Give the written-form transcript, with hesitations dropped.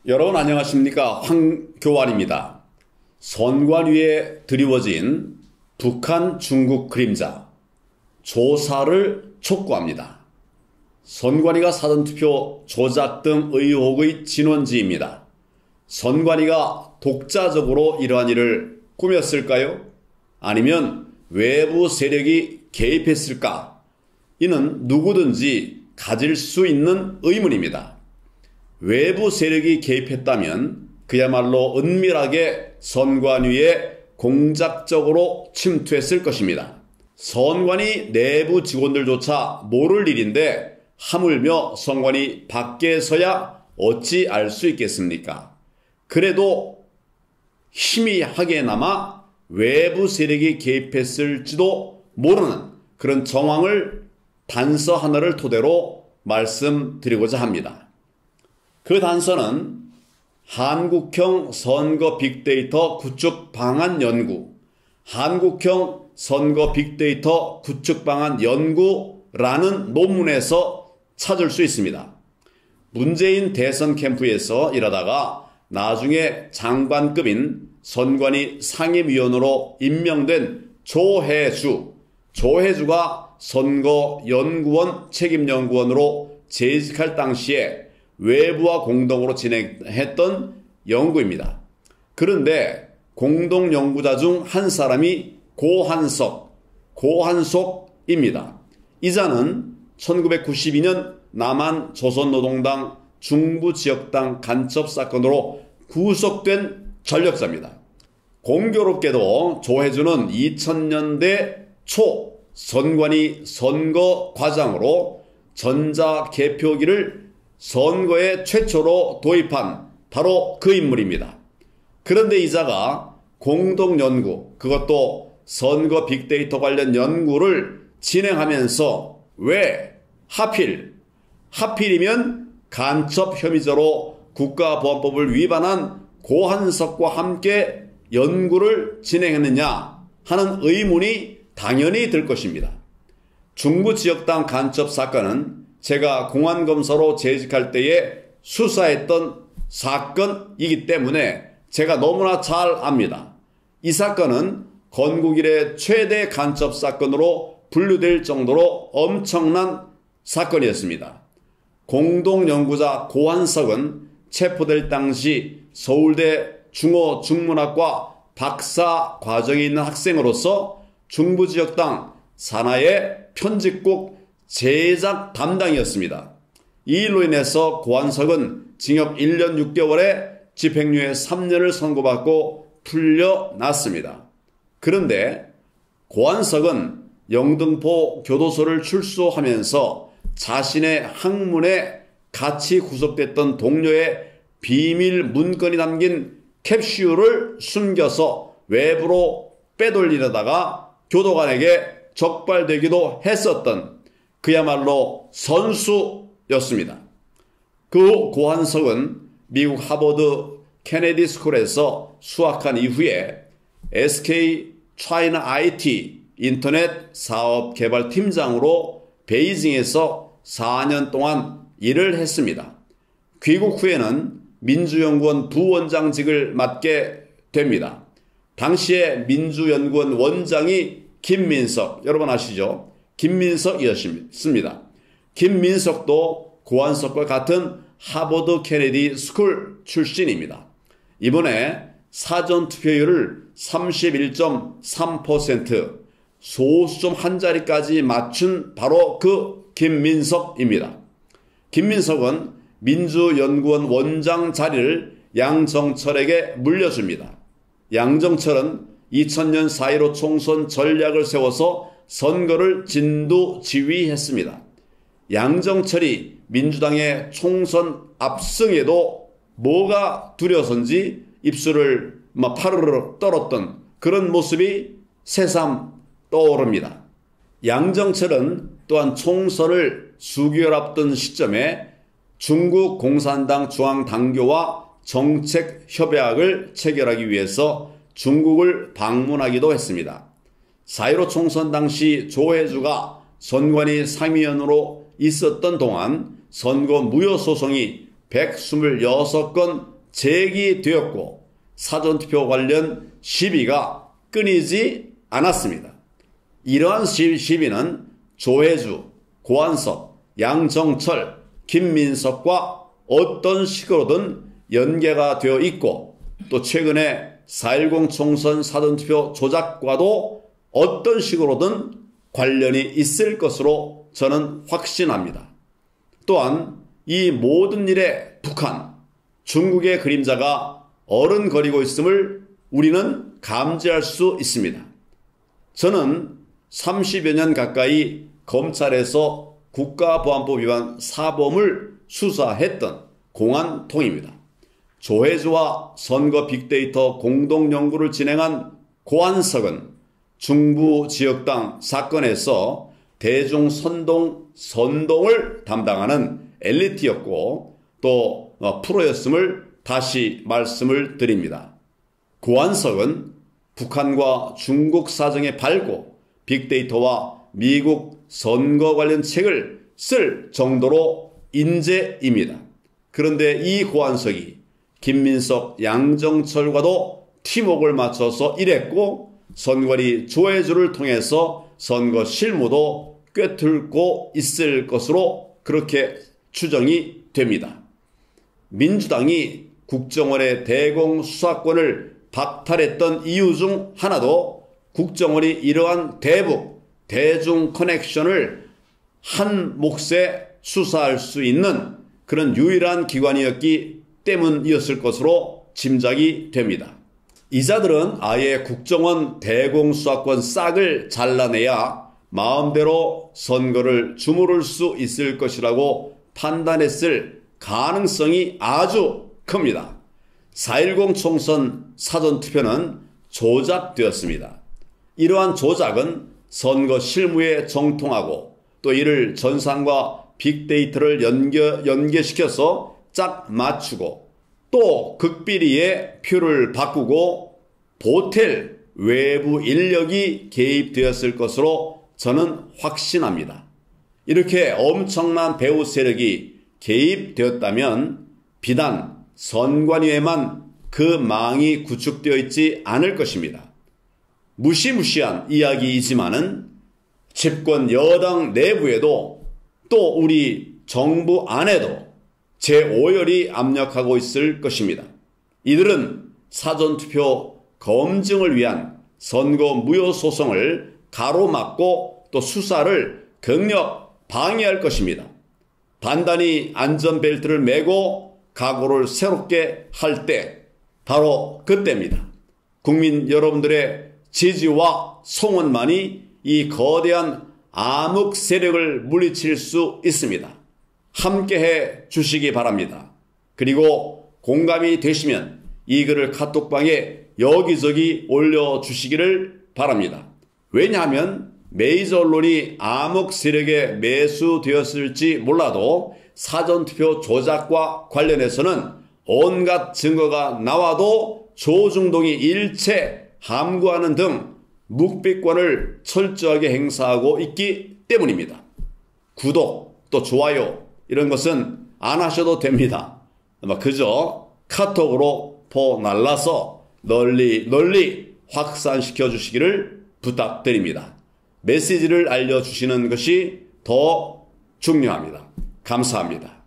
여러분 안녕하십니까? 황교안입니다. 선관 위에 드리워진 북한 중국 그림자 조사를 촉구합니다. 선관위가 사전투표 조작 등 의혹의 진원지입니다. 선관위가 독자적으로 이러한 일을 꾸몄을까요? 아니면 외부 세력이 개입했을까? 이는 누구든지 가질 수 있는 의문입니다. 외부 세력이 개입했다면 그야말로 은밀하게 선관위에 공작적으로 침투했을 것입니다. 선관위 내부 직원들조차 모를 일인데 하물며 선관위 밖에서야 어찌 알 수 있겠습니까? 그래도 희미하게나마 외부 세력이 개입했을지도 모르는 그런 정황을 단서 하나를 토대로 말씀드리고자 합니다. 그 단서는 한국형 선거 빅데이터 구축 방안 연구, 한국형 선거 빅데이터 구축 방안 연구라는 논문에서 찾을 수 있습니다. 문재인 대선 캠프에서 일하다가 나중에 장관급인 선관위 상임위원으로 임명된 조혜주가 선거연구원 책임연구원으로 재직할 당시에 외부와 공동으로 진행했던 연구입니다. 그런데 공동연구자 중 한 사람이 고한석입니다. 이자는 1992년 남한 조선노동당 중부지역당 간첩 사건으로 구속된 전력자입니다. 공교롭게도 조혜주는 2000년대 초 선관위 선거 과장으로 전자개표기를 선거에 최초로 도입한 바로 그 인물입니다. 그런데 이자가 공동연구, 그것도 선거 빅데이터 관련 연구를 진행하면서 왜 하필이면 간첩 혐의자로 국가보안법을 위반한 고한석과 함께 연구를 진행했느냐 하는 의문이 당연히 들 것입니다. 중부지역당 간첩 사건은 제가 공안검사로 재직할 때에 수사했던 사건이기 때문에 제가 너무나 잘 압니다. 이 사건은 건국 이래 최대 간첩 사건으로 분류될 정도로 엄청난 사건이었습니다. 공동연구자 고한석은 체포될 당시 서울대 중어중문학과 박사 과정에 있는 학생으로서 중부지역당 산하의 편집국 제작 담당이었습니다. 이 일로 인해서 고한석은 징역 1년 6개월에 집행유예 3년을 선고받고 풀려났습니다. 그런데 고한석은 영등포 교도소를 출소하면서 자신의 학문에 같이 구속됐던 동료의 비밀 문건이 담긴 캡슐을 숨겨서 외부로 빼돌리려다가 교도관에게 적발되기도 했었던 그야말로 선수였습니다. 그 고한석은 미국 하버드 케네디 스쿨에서 수학한 이후에 SK 차이나 IT 인터넷 사업 개발 팀장으로 베이징에서 4년 동안 일을 했습니다. 귀국 후에는 민주연구원 부원장직을 맡게 됩니다. 당시에 민주연구원 원장이 김민석, 여러분 아시죠? 김민석이었습니다. 김민석도 고한석과 같은 하버드 케네디 스쿨 출신입니다. 이번에 사전투표율을 31.3%, 소수점 한 자리까지 맞춘 바로 그 김민석입니다. 김민석은 민주연구원 원장 자리를 양정철에게 물려줍니다. 양정철은 2000년 4.15 총선 전략을 세워서 선거를 진두지휘했습니다. 양정철이 민주당의 총선 압승에도 뭐가 두려서인지 입술을 파르르 떨었던 그런 모습이 새삼 떠오릅니다. 양정철은 또한 총선을 수개월 앞둔 시점에 중국 공산당 중앙당교와 정책협약을 체결하기 위해서 중국을 방문하기도 했습니다. 4.15 총선 당시 조혜주가 선관위 상임위원으로 있었던 동안 선거 무효 소송이 126건 제기되었고 사전투표 관련 시비가 끊이지 않았습니다. 이러한 시비는 조혜주, 고한석, 양정철, 김민석과 어떤 식으로든 연계가 되어 있고 또 최근에 4.10 총선 사전투표 조작과도 어떤 식으로든 관련이 있을 것으로 저는 확신합니다. 또한 이 모든 일에 북한, 중국의 그림자가 어른거리고 있음을 우리는 감지할 수 있습니다. 저는 30여 년 가까이 검찰에서 국가보안법 위반 사범을 수사했던 공안통입니다. 조혜주와 선거 빅데이터 공동연구를 진행한 고한석은 중부지역당 사건에서 대중선동을 담당하는 엘리트였고 또 프로였음을 다시 말씀을 드립니다. 고한석은 북한과 중국 사정에 밝고 빅데이터와 미국 선거 관련 책을 쓸 정도로 인재입니다. 그런데 이 고한석이 김민석, 양정철과도 팀웍을 맞춰서 일했고 선관위 조혜주를 통해서 선거 실무도 꿰뚫고 있을 것으로 그렇게 추정이 됩니다. 민주당이 국정원의 대공수사권을 박탈했던 이유 중 하나도 국정원이 이러한 대북, 대중 커넥션을 한 몫에 수사할 수 있는 그런 유일한 기관이었기 때문이었을 것으로 짐작이 됩니다. 이자들은 아예 국정원 대공수사권 싹을 잘라내야 마음대로 선거를 주무를 수 있을 것이라고 판단했을 가능성이 아주 큽니다. 4.10 총선 사전투표는 조작되었습니다. 이러한 조작은 선거 실무에 정통하고 또 이를 전산과 빅데이터를 연계시켜서 짝 맞추고 또 극비리에 표를 바꾸고 보탤 외부 인력이 개입되었을 것으로 저는 확신합니다. 이렇게 엄청난 배후 세력이 개입되었다면 비단 선관위에만 그 망이 구축되어 있지 않을 것입니다. 무시무시한 이야기이지만은 집권 여당 내부에도 또 우리 정부 안에도 제5열이 압력하고 있을 것입니다. 이들은 사전투표 검증을 위한 선거 무효 소송을 가로막고 또 수사를 경력 방해할 것입니다. 단단히 안전벨트를 매고 각오를 새롭게 할 때 바로 그때입니다. 국민 여러분들의 지지와 성원만이 이 거대한 암흑 세력을 물리칠 수 있습니다. 함께해 주시기 바랍니다. 그리고 공감이 되시면 이 글을 카톡방에 여기저기 올려주시기를 바랍니다. 왜냐하면 메이저 언론이 암흑 세력에 매수되었을지 몰라도 사전투표 조작과 관련해서는 온갖 증거가 나와도 조중동이 일체 함구하는 등 묵비권을 철저하게 행사하고 있기 때문입니다. 구독 또 좋아요 이런 것은 안 하셔도 됩니다. 그저 카톡으로 퍼날라서 널리 확산시켜 주시기를 부탁드립니다. 메시지를 알려주시는 것이 더 중요합니다. 감사합니다.